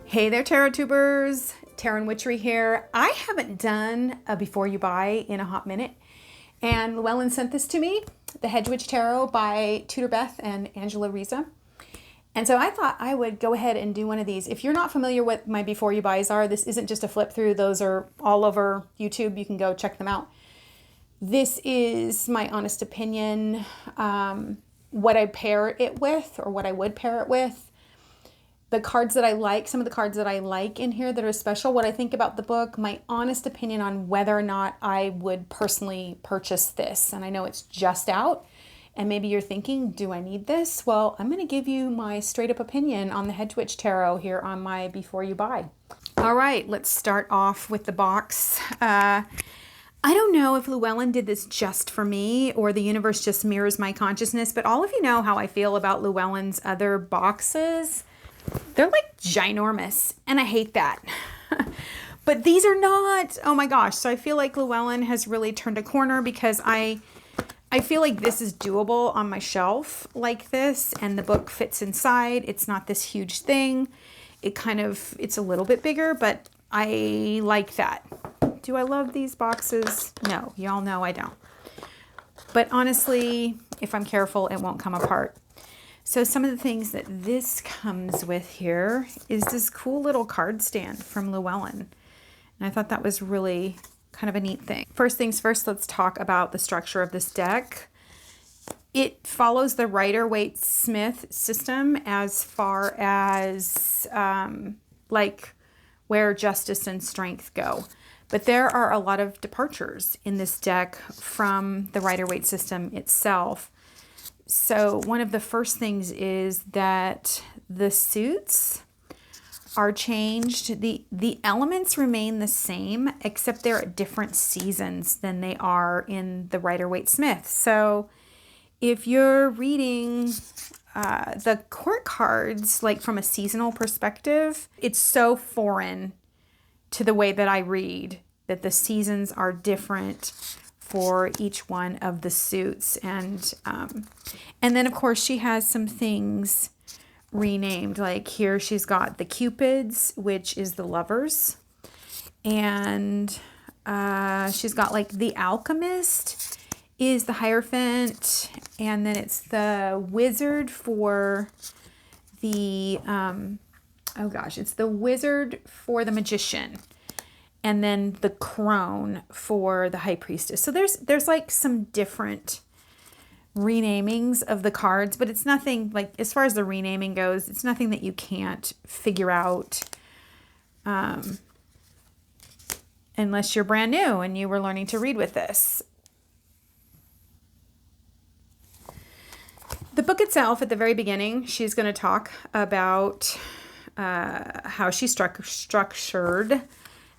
Hey there, Tarot Tubers. Tarot Witchery here. I haven't done a Before You Buy in a hot minute, and Llewellyn sent this to me, the Hedgewitch Tarot by Tudor Beth and Angela Riza. And so I thought I would go ahead and do one of these. If you're not familiar with my Before You Buys are, this isn't just a flip through. Those are all over YouTube. You can go check them out. This is my honest opinion, what I pair it with, or what I would pair it with. The cards that I like, some of the cards that I like in here that are special, what I think about the book, my honest opinion on whether or not I would personally purchase this. And I know it's just out, and maybe you're thinking, do I need this? Well, I'm going to give you my straight up opinion on the Hedgewitch Tarot here on my Before You Buy. All right, let's start off with the box. I don't know if Llewellyn did this just for me or the universe just mirrors my consciousness, but all of you know how I feel about Llewellyn's other boxes. They're like ginormous, and I hate that. But these are not. Oh my gosh. So I feel like Llewellyn has really turned a corner because I feel like this is doable on my shelf like this, and the book fits inside. It's not this huge thing. It's a little bit bigger, but I like that. Do I love these boxes? No, y'all know I don't. But honestly, if I'm careful, it won't come apart. So some of the things that this comes with here is this cool little card stand from Llewellyn. And I thought that was really kind of a neat thing. First things first, let's talk about the structure of this deck. It follows the Rider-Waite-Smith system as far as like where justice and strength go. But there are a lot of departures in this deck from the Rider-Waite system itself. So one of the first things is that the suits are changed. The elements remain the same, except they're at different seasons than they are in the Rider-Waite-Smith. So if you're reading the court cards, like from a seasonal perspective, it's so foreign to the way that I read that the seasons are different for each one of the suits. And then of course she has some things renamed, like here she's got the Cupids, which is the lovers, and she's got like the Alchemist is the Hierophant, and then it's the Wizard for the it's the Wizard for the Magician, and then the Crone for the High Priestess. So there's like some different renamings of the cards, but it's nothing like, as far as the renaming goes, it's nothing that you can't figure out unless you're brand new and you were learning to read with this. The book itself, at the very beginning, she's going to talk about how she structured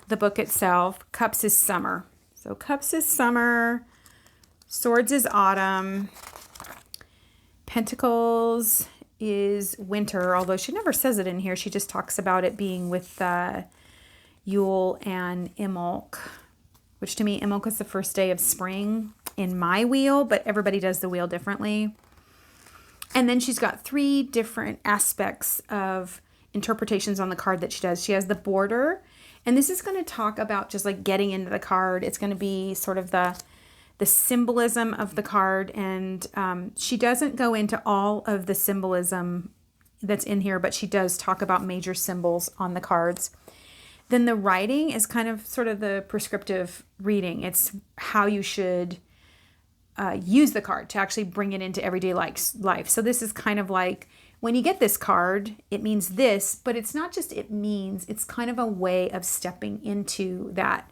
the book itself. Cups is summer. So Cups is summer. Swords is autumn. Pentacles is winter, although she never says it in here. She just talks about it being with Yule and Imbolc, which to me, Imbolc is the first day of spring in my wheel, but everybody does the wheel differently. And then she's got three different aspects of interpretations on the card that she does. She has the border, and this is going to talk about just like getting into the card. It's going to be sort of the symbolism of the card, and she doesn't go into all of the symbolism that's in here, but she does talk about major symbols on the cards. Then the writing is kind of sort of the prescriptive reading. It's how you should use the card to actually bring it into everyday life. So this is kind of like, when you get this card, it means this, but it's not just it means, it's kind of a way of stepping into that.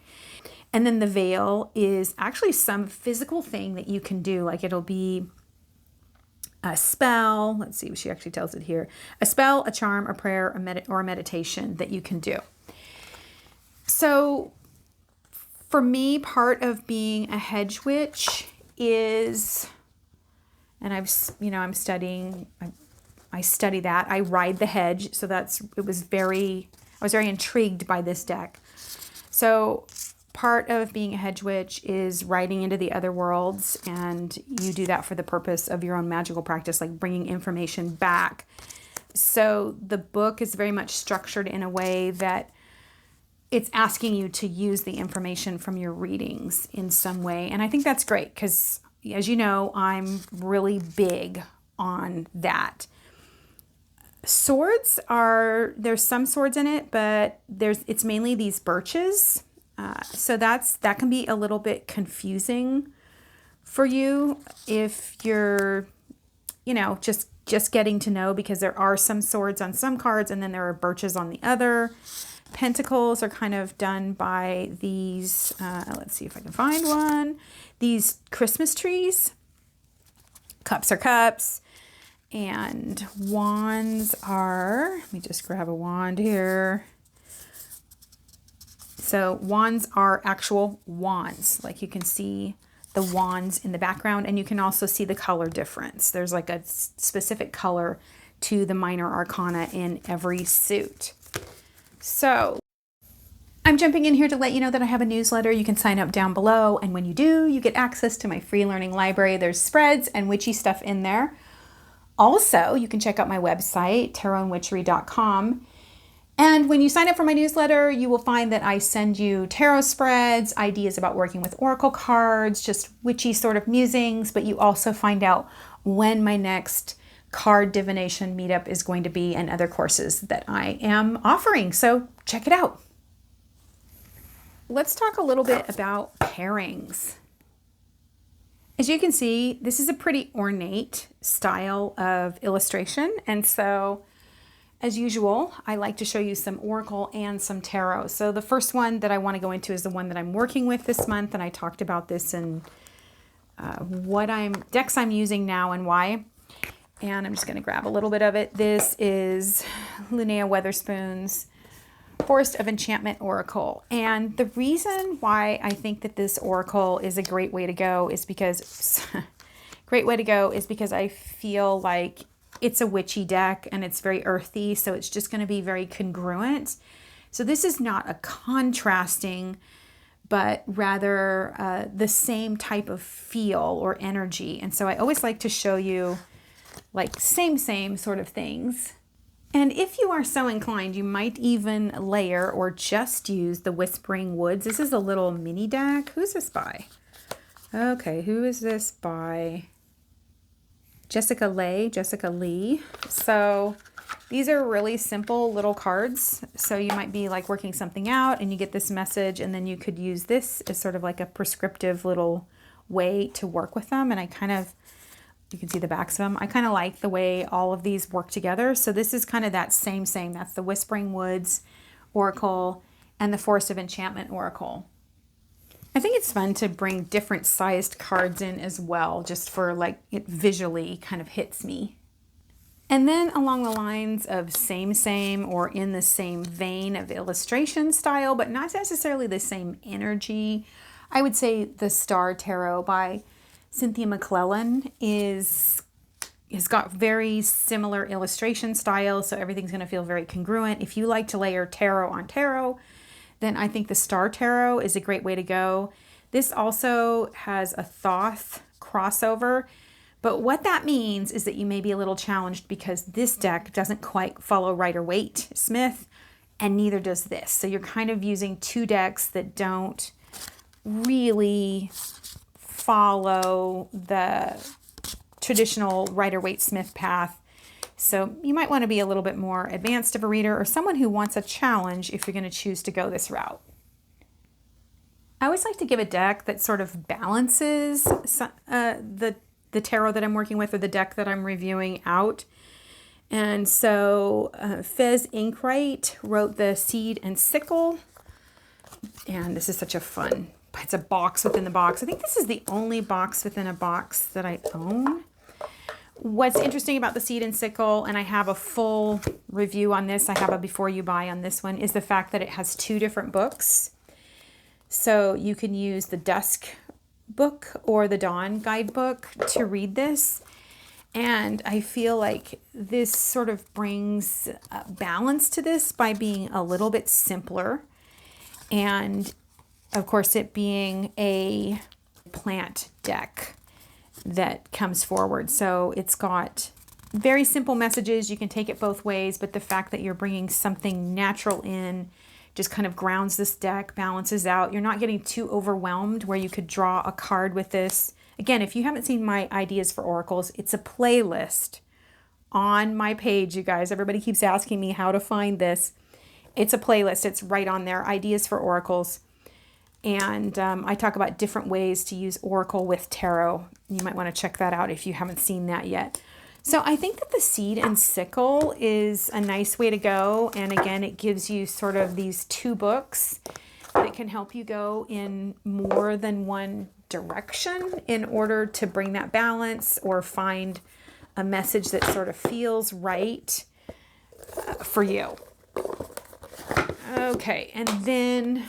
And then the veil is actually some physical thing that you can do. Like it'll be a spell. Let's see what she actually tells it here. A spell, a charm, a prayer, or a meditation that you can do. So for me, part of being a hedge witch is, and I'm studying, I study that. I ride the hedge. So I was very intrigued by this deck. So part of being a hedge witch is riding into the other worlds, and you do that for the purpose of your own magical practice, like bringing information back So the book is very much structured in a way that it's asking you to use the information from your readings in some way. And I think that's great because, as you know, I'm really big on that. Swords there's some swords in it, but it's mainly these birches. So that can be a little bit confusing for you if you're, just getting to know, because there are some swords on some cards and then there are birches on the other. Pentacles are kind of done by these, let's see if I can find one, these Christmas trees. Cups are cups. And wands are, let me just grab a wand here. So wands are actual wands. Like you can see the wands in the background, and you can also see the color difference. There's like a specific color to the minor arcana in every suit. So I'm jumping in here to let you know that I have a newsletter. You can sign up down below, and when you do, you get access to my free learning library. There's spreads and witchy stuff in there. Also, you can check out my website, tarotandwitchery.com. And when you sign up for my newsletter, you will find that I send you tarot spreads, ideas about working with oracle cards, just witchy sort of musings, but you also find out when my next card divination meetup is going to be and other courses that I am offering. So check it out. Let's talk a little bit about pairings. As you can see, this is a pretty ornate style of illustration. And so, as usual, I like to show you some oracle and some tarot. So the first one that I want to go into is the one that I'm working with this month. And I talked about this in decks I'm using now and why. And I'm just going to grab a little bit of it. This is Linnea Weatherspoon's Forest of Enchantment Oracle. And the reason why I think that this oracle is a great way to go is because I feel like it's a witchy deck and it's very earthy, so it's just going to be very congruent. So this is not a contrasting, but rather the same type of feel or energy. And so I always like to show you like same sort of things. And if you are so inclined, you might even layer or just use the Whispering Woods. This is a little mini deck. Who's this by? Okay, who is this by? Jessica Lee. So these are really simple little cards. So you might be like working something out and you get this message, and then you could use this as sort of like a prescriptive little way to work with them. And you can see the backs of them. I kind of like the way all of these work together. So this is kind of that same. That's the Whispering Woods Oracle and the Forest of Enchantment Oracle. I think it's fun to bring different sized cards in as well, just for like it visually kind of hits me. And then along the lines of same or in the same vein of illustration style, but not necessarily the same energy, I would say the Star Tarot by Cynthia McClellan has got very similar illustration style, so everything's going to feel very congruent. If you like to layer tarot on tarot, then I think the Star Tarot is a great way to go. This also has a Thoth crossover, but what that means is that you may be a little challenged because this deck doesn't quite follow Rider-Waite-Smith, and neither does this. So you're kind of using two decks that don't really follow the traditional Rider-Waite-Smith path. So you might want to be a little bit more advanced of a reader or someone who wants a challenge if you're going to choose to go this route. I always like to give a deck that sort of balances the tarot that I'm working with or the deck that I'm reviewing out. And so Fez Inkwright wrote the Seed and Sickle. And this is such a fun, it's a box within the box. I think this is the only box within a box that I own. What's interesting about the Seed and Sickle, and I have a full review on this, I have a before you buy on this one, is the fact that it has two different books. So you can use the Dusk book or the Dawn guidebook to read this. And I feel like this sort of brings balance to this by being a little bit simpler. And of course, it being a plant deck that comes forward. So it's got very simple messages. You can take it both ways, but the fact that you're bringing something natural in just kind of grounds this deck, balances out. You're not getting too overwhelmed where you could draw a card with this. Again, if you haven't seen my ideas for oracles, it's a playlist on my page, you guys. Everybody keeps asking me how to find this. It's a playlist. It's right on there, ideas for oracles. And I talk about different ways to use oracle with tarot. You might want to check that out if you haven't seen that yet. So I think that the seed and sickle is a nice way to go. And again, it gives you sort of these two books that can help you go in more than one direction in order to bring that balance or find a message that sort of feels right for you. Okay, and then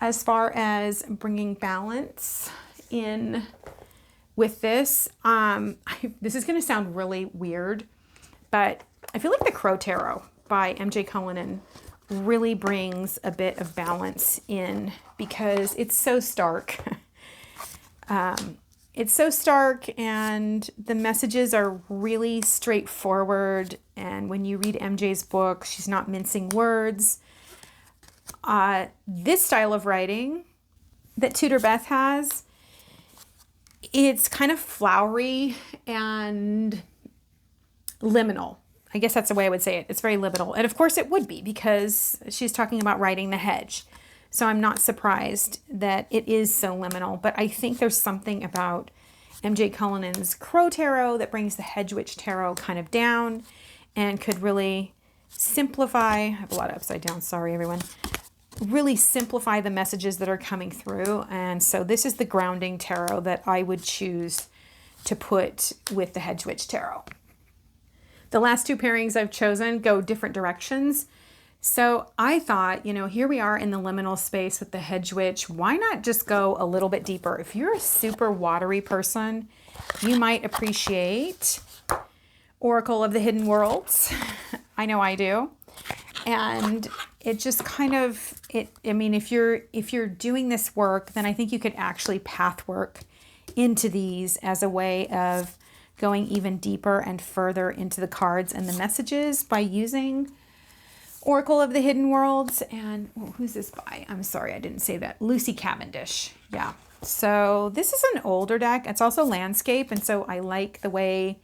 as far as bringing balance in with this, this is going to sound really weird, but I feel like the Crow Tarot by MJ Cullinan really brings a bit of balance in because it's so stark. It's so stark and the messages are really straightforward. And when you read MJ's book, she's not mincing words. This style of writing that Tudor Beth has, it's kind of flowery and liminal. I guess that's the way I would say it. It's very liminal. And of course it would be because she's talking about riding the hedge. So I'm not surprised that it is so liminal. But I think there's something about MJ Cullinan's Crow Tarot that brings the Hedgewitch Tarot kind of down and could really simplify. I have a lot of upside down. Sorry, everyone. Really simplify the messages that are coming through. And so this is the grounding tarot that I would choose to put with the Hedgewitch Tarot. The last two pairings I've chosen go different directions. So I thought, you know, here we are in the liminal space with the Hedgewitch. Why not just go a little bit deeper? If you're a super watery person, you might appreciate Oracle of the Hidden Worlds. I know I do. And it just kind of, I mean, if you're doing this work, then I think you could actually path work into these as a way of going even deeper and further into the cards and the messages by using Oracle of the Hidden Worlds. And who's this by? I'm sorry, I didn't say that. Lucy Cavendish. Yeah. So this is an older deck. It's also landscape. And so I like the way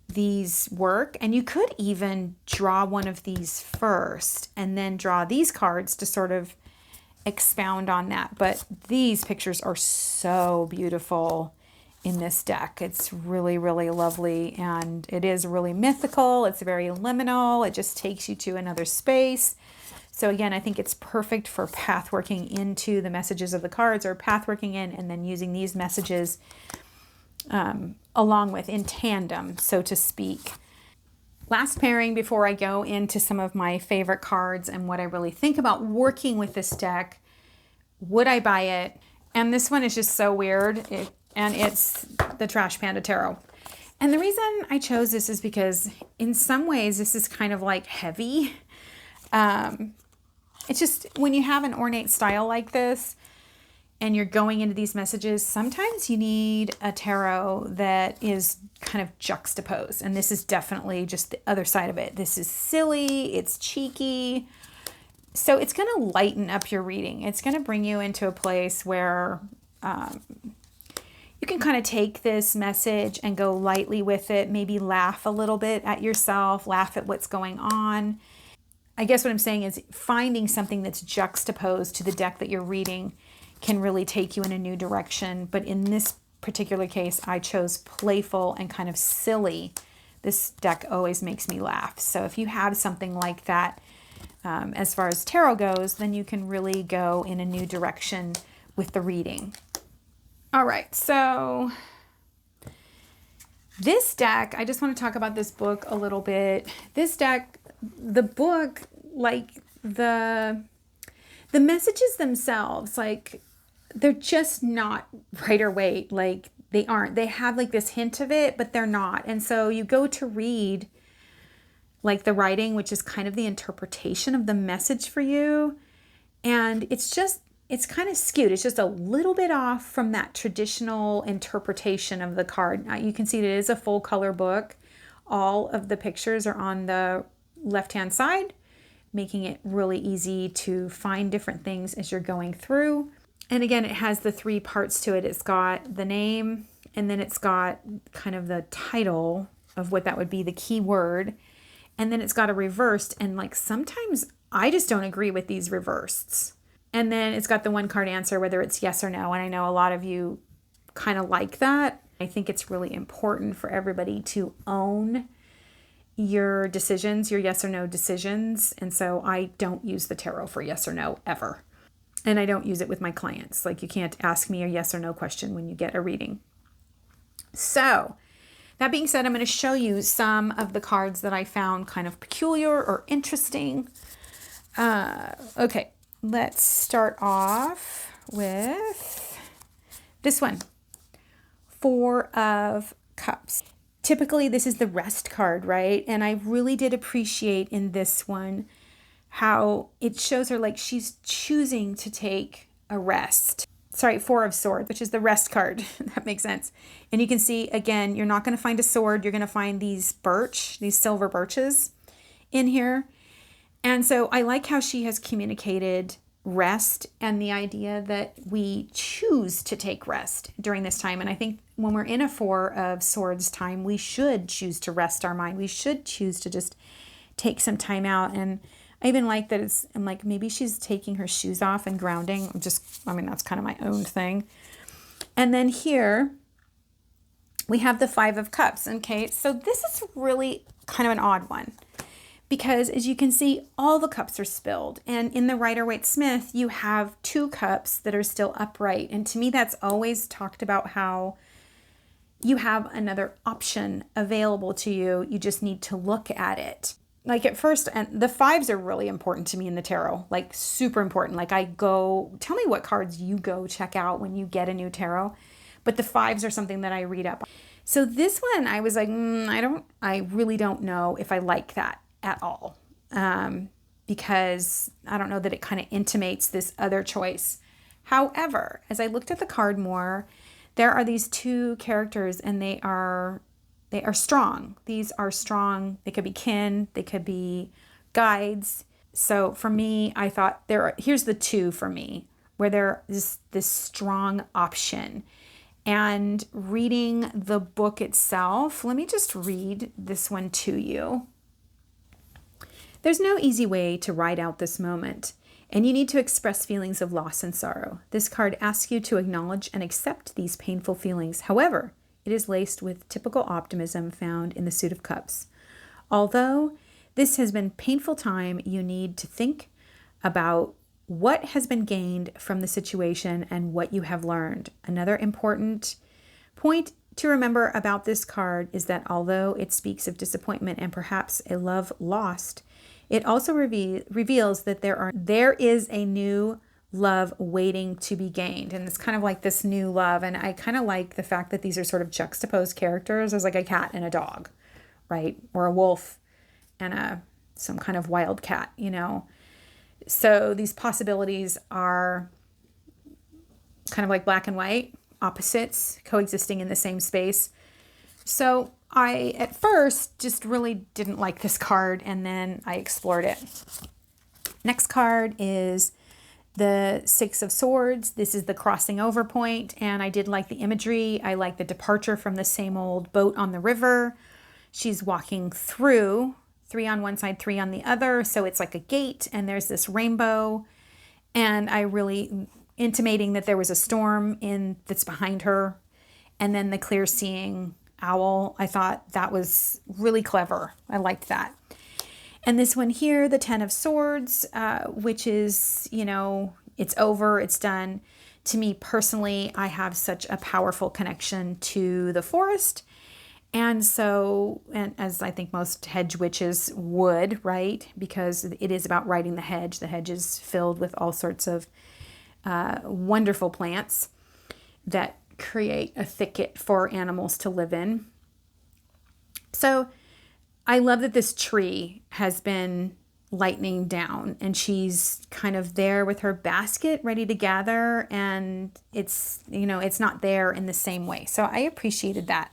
these work. And you could even draw one of these first and then draw these cards to sort of expound on that. But these pictures are so beautiful in this deck. It's really, really lovely. And it is really mythical. It's very liminal. It just takes you to another space. So again, I think it's perfect for pathworking into the messages of the cards or pathworking in and then using these messages along with in tandem, so to speak. Last pairing before I go into some of my favorite cards and what I really think about working with this deck. Would I buy it? And this one is just so weird. And it's the Trash Panda Tarot. And the reason I chose this is because in some ways this is kind of like heavy. It's just when you have an ornate style like this and you're going into these messages, sometimes you need a tarot that is kind of juxtaposed. And this is definitely just the other side of it. This is silly, it's cheeky. So it's going to lighten up your reading. It's going to bring you into a place where you can kind of take this message and go lightly with it, maybe laugh a little bit at yourself, laugh at what's going on. I guess what I'm saying is finding something that's juxtaposed to the deck that you're reading can really take you in a new direction. But in this particular case, I chose playful and kind of silly. This deck always makes me laugh. So if you have something like that, as far as tarot goes, then you can really go in a new direction with the reading. All right, so this deck, I just want to talk about this book a little bit. This deck, the book, like the messages themselves, like they're just not Rider Waite. Like they aren't. They have like this hint of it, but they're not. And so you go to read like the writing, which is kind of the interpretation of the message for you. And it's it's kind of skewed. It's just a little bit off from that traditional interpretation of the card. Now you can see it is a full color book. All of the pictures are on the left-hand side, making it really easy to find different things as you're going through. And again, it has the 3 parts to it. It's got the name, and then it's got kind of the title of what that would be, the key word. And then it's got a reversed, and like sometimes I just don't agree with these reverseds. And then it's got the 1 card answer, whether it's yes or no. And I know a lot of you kind of like that. I think it's really important for everybody to own your decisions, your yes or no decisions. And so I don't use the tarot for yes or no ever. And I don't use it with my clients. Like, you can't ask me a yes or no question when you get a reading. So that being said, I'm going to show you some of the cards that I found kind of peculiar or interesting. Okay, let's start off with this one. 4 of Cups. Typically, this is the rest card, right? And I really did appreciate in this one how it shows her like she's choosing to take a rest. Sorry, 4 of Swords, which is the rest card. That makes sense. And you can see, again, you're not going to find a sword. You're going to find these silver birches in here. And so I like how she has communicated rest and the idea that we choose to take rest during this time. And I think when we're in a 4 of Swords time, we should choose to rest our mind. We should choose to just take some time out. And I even like that I'm like, maybe she's taking her shoes off and grounding. That's kind of my own thing. And then here we have the 5 of Cups. Okay, so this is really kind of an odd one because as you can see, all the cups are spilled. And in the Rider-Waite-Smith, you have 2 cups that are still upright. And to me, that's always talked about how you have another option available to you. You just need to look at it. Like at first, and the 5s are really important to me in the tarot, like super important. Like tell me what cards you go check out when you get a new tarot. But the 5s are something that I read up. So this one, I was like, I really don't know if I like that at all. Because I don't know that it kind of intimates this other choice. However, as I looked at the card more, there are these 2 characters and they are strong. These are strong. They could be kin. They could be guides. So for me, I thought here's the 2 for me, where there is this strong option. And reading the book itself, let me just read this one to you. There's no easy way to ride out this moment, and you need to express feelings of loss and sorrow. This card asks you to acknowledge and accept these painful feelings. However, it is laced with typical optimism found in the Suit of Cups. Although this has been a painful time, you need to think about what has been gained from the situation and what you have learned. Another important point to remember about this card is that although it speaks of disappointment and perhaps a love lost, it also reveals that there is a new love waiting to be gained. And it's kind of like this new love. And I kind of like the fact that these are sort of juxtaposed characters. There's like a cat and a dog, right? Or a wolf and some kind of wild cat, So these possibilities are kind of like black and white, opposites coexisting in the same space. So I, at first, just really didn't like this card, and then I explored it. Next card is the 6 of Swords. This is the crossing over point, and I did like the imagery. I like the departure from the same old boat on the river. She's walking through, 3 on one side, 3 on the other, so it's like a gate, and there's this rainbow, and I really intimating that there was a storm that's behind her, and then the clear seeing owl. I thought that was really clever. I liked that. And this one here, the 10 of Swords, which is, it's over, it's done. To me personally, I have such a powerful connection to the forest. And so, and as I think most hedge witches would, right? Because it is about righting the hedge. The hedge is filled with all sorts of wonderful plants that create a thicket for animals to live in. So I love that this tree has been lightning down, and she's kind of there with her basket ready to gather, and it's, you know, it's not there in the same way. So I appreciated that.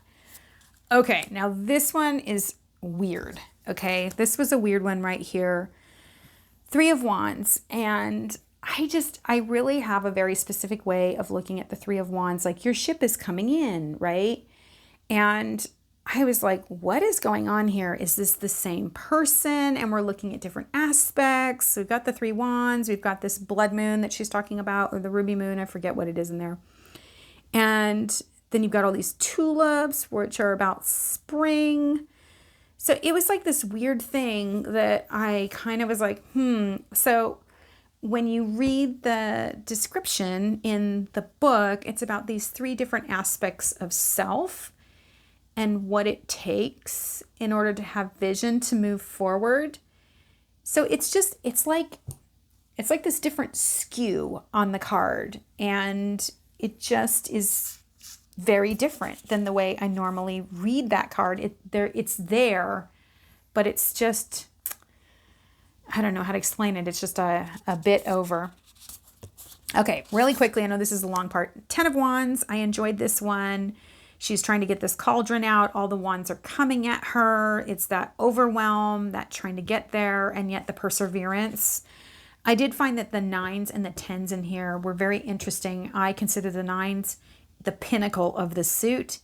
Okay, now this one is weird. Okay, this was a weird one right here. Three of Wands, and I really have a very specific way of looking at the Three of Wands. Like, your ship is coming in, right? And I was like, what is going on here? Is this the same person? And we're looking at different aspects. So we've got the Three Wands. We've got this blood moon that she's talking about, or the ruby moon. I forget what it is in there. And then you've got all these tulips, which are about spring. So it was like this weird thing that I kind of was like, So when you read the description in the book, it's about these three different aspects of self and what it takes in order to have vision to move forward. So it's like this different skew on the card, and it just is very different than the way I normally read that card. It's there, but it's just, I don't know how to explain it. It's just a bit over. Okay, really quickly, I know this is a long part. 10 of Wands, I enjoyed this one. She's trying to get this cauldron out. All the wands are coming at her. It's that overwhelm, that trying to get there, and yet the perseverance. I did find that the 9s and the 10s in here were very interesting. I consider the 9s the pinnacle of the suit,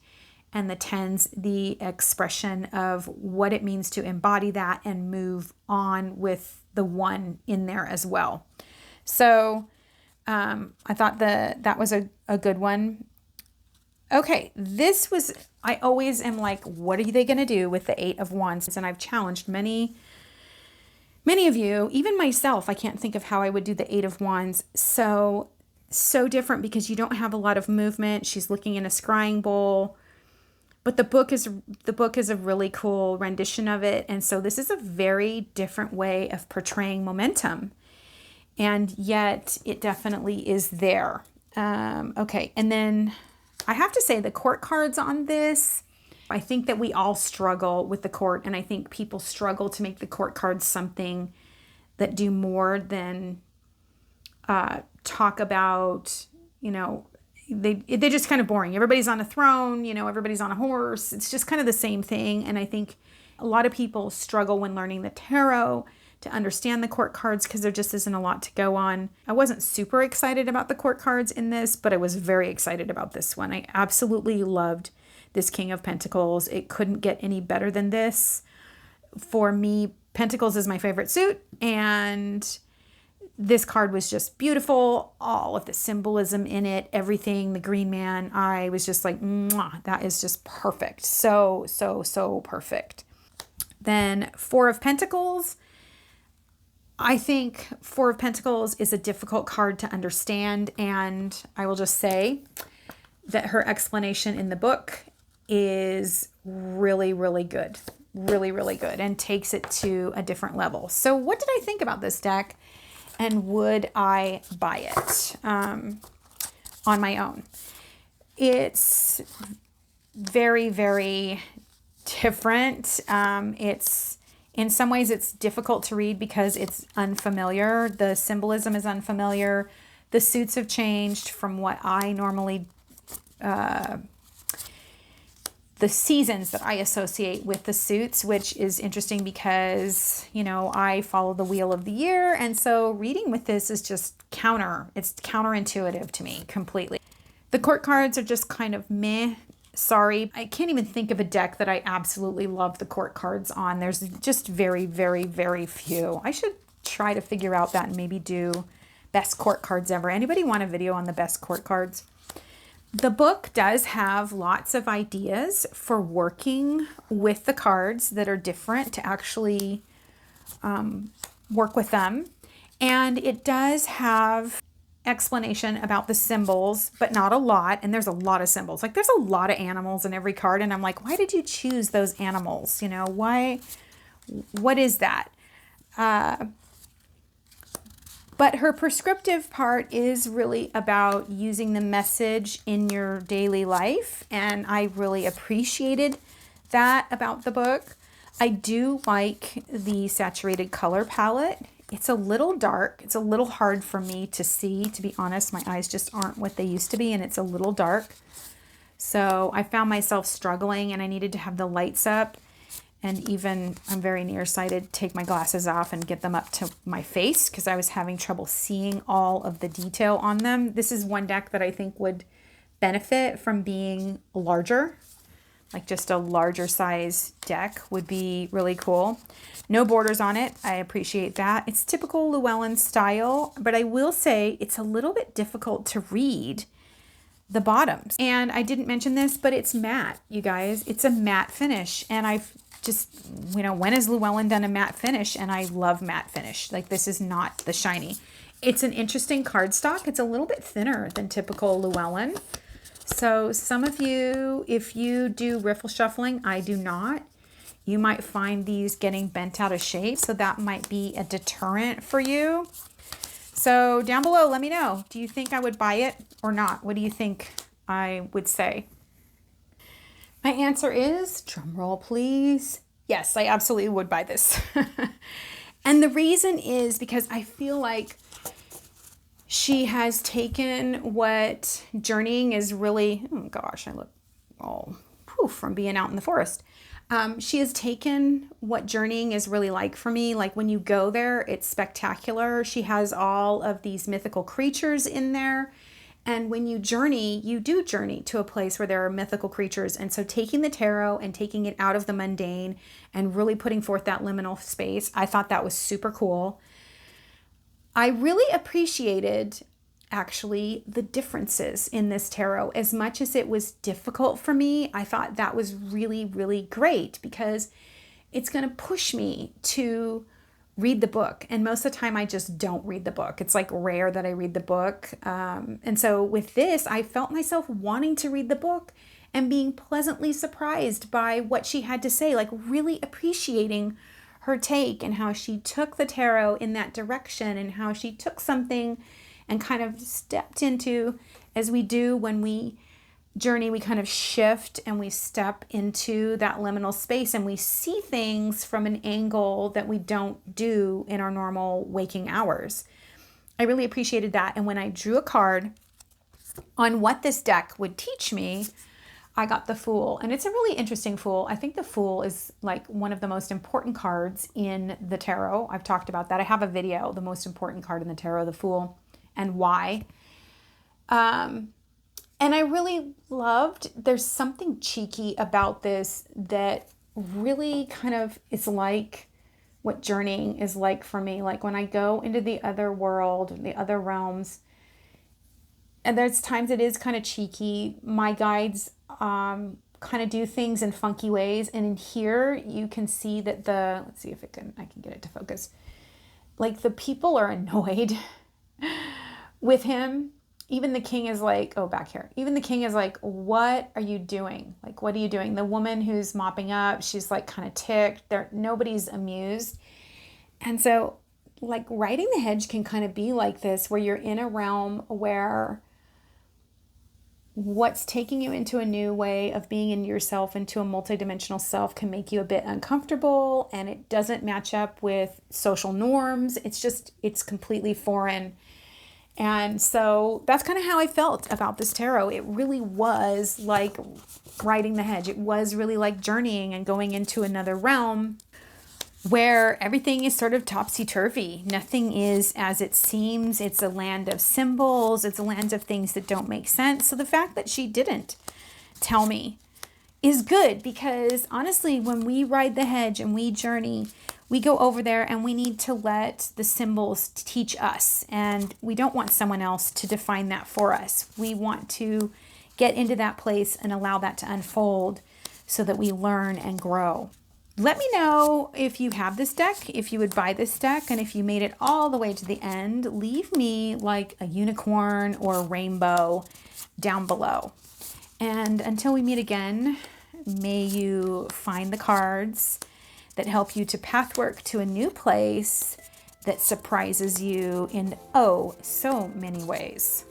and the 10s the expression of what it means to embody that and move on with the 1 in there as well. So I thought that was a good one. Okay, I always am like, what are they going to do with the 8 of Wands? And I've challenged many of you, even myself. I can't think of how I would do the 8 of Wands. So different, because you don't have a lot of movement. She's looking in a scrying bowl, but the book is a really cool rendition of it. And so this is a very different way of portraying momentum, and yet it definitely is there. Okay, and then I have to say the court cards on this, I think that we all struggle with the court, and I think people struggle to make the court cards something that do more than talk about, they're just kind of boring. Everybody's on a throne, everybody's on a horse. It's just kind of the same thing. And I think a lot of people struggle when learning the tarot to understand the court cards, because there just isn't a lot to go on. I wasn't super excited about the court cards in this, but I was very excited about this one. I absolutely loved this King of Pentacles. It couldn't get any better than this. For me, Pentacles is my favorite suit, and this card was just beautiful. All of the symbolism in it, everything, the green man, I was just like, mwah, that is just perfect. So perfect. Then 4 of Pentacles. I think 4 of Pentacles is a difficult card to understand, and I will just say that her explanation in the book is really, really good. Really, really good, and takes it to a different level. So what did I think about this deck, and would I buy it on my own? It's very, very different. In some ways, it's difficult to read because it's unfamiliar. The symbolism is unfamiliar. The suits have changed from what I normally, the seasons that I associate with the suits, which is interesting because, I follow the wheel of the year. And so reading with this is just it's counterintuitive to me completely. The court cards are just kind of meh. Sorry, I can't even think of a deck that I absolutely love the court cards on. There's just very, very, very few. I should try to figure out that and maybe do best court cards ever. Anybody want a video on the best court cards? The book does have lots of ideas for working with the cards that are different to actually work with them. And it does have explanation about the symbols, but not a lot. And there's a lot of symbols. Like, there's a lot of animals in every card. And I'm like, why did you choose those animals? Why? What is that? But her prescriptive part is really about using the message in your daily life. And I really appreciated that about the book. I do like the saturated color palette. It's a little dark. It's a little hard for me to see, to be honest. My eyes just aren't what they used to be, and it's a little dark. So I found myself struggling, and I needed to have the lights up. And even, I'm very nearsighted, take my glasses off and get them up to my face because I was having trouble seeing all of the detail on them. This is one deck that I think would benefit from being larger. Like just a larger size deck would be really cool. No borders on it. I appreciate that. It's typical Llewellyn style, but I will say it's a little bit difficult to read the bottoms. And I didn't mention this, but it's matte, you guys. It's a matte finish. And I've just, you know, when has Llewellyn done a matte finish? And I love matte finish. Like, this is not the shiny. It's an interesting cardstock. It's a little bit thinner than typical Llewellyn. So some of you, if you do riffle shuffling, I do not, you might find these getting bent out of shape. So that might be a deterrent for you. So down below, let me know. Do you think I would buy it or not? What do you think I would say? My answer is, drum roll please, yes, I absolutely would buy this. And the reason is because I feel like she has taken what journeying is really, oh gosh, I look all poof from being out in the forest. She has taken what journeying is really like for me. Like when you go there, it's spectacular. She has all of these mythical creatures in there. And when you journey, you do journey to a place where there are mythical creatures. And so taking the tarot and taking it out of the mundane and really putting forth that liminal space, I thought that was super cool. I really appreciated actually the differences in this tarot. As much as it was difficult for me, I thought that was really, really great because it's going to push me to read the book. And most of the time I just don't read the book. It's like rare that I read the book. And so with this, I felt myself wanting to read the book and being pleasantly surprised by what she had to say, like really appreciating her take and how she took the tarot in that direction and how she took something and kind of stepped into, as we do when we journey, we kind of shift and we step into that liminal space and we see things from an angle that we don't do in our normal waking hours. I really appreciated that. And when I drew a card on what this deck would teach me, I got the Fool. And it's a really interesting Fool. I think the Fool is like one of the most important cards in the tarot. I've talked about that. I have a video, the most important card in the tarot, the Fool, and why. And I really loved, there's something cheeky about this that really kind of is like what journeying is like for me. Like when I go into the other world, the other realms, and there's times it is kind of cheeky. My guides kind of do things in funky ways. And in here you can see that let's see if I can get it to focus. Like the people are annoyed with him. Even the king is like, oh, back here. Even the king is like, what are you doing? Like, what are you doing? The woman who's mopping up, she's like kind of ticked. Nobody's amused. And so like riding the hedge can kind of be like this, where you're in a realm where what's taking you into a new way of being in yourself, into a multidimensional self, can make you a bit uncomfortable, and it doesn't match up with social norms. It's completely foreign. And so that's kind of how I felt about this tarot. It really was like riding the hedge. It was really like journeying and going into another realm where everything is sort of topsy-turvy. Nothing is as it seems. It's a land of symbols. It's a land of things that don't make sense. So the fact that she didn't tell me is good, because honestly, when we ride the hedge and we journey, we go over there and we need to let the symbols teach us. And we don't want someone else to define that for us. We want to get into that place and allow that to unfold so that we learn and grow. Let me know if you have this deck, if you would buy this deck, and if you made it all the way to the end. Leave me like a unicorn or a rainbow down below. And until we meet again, may you find the cards that help you to pathwork to a new place that surprises you in oh so many ways.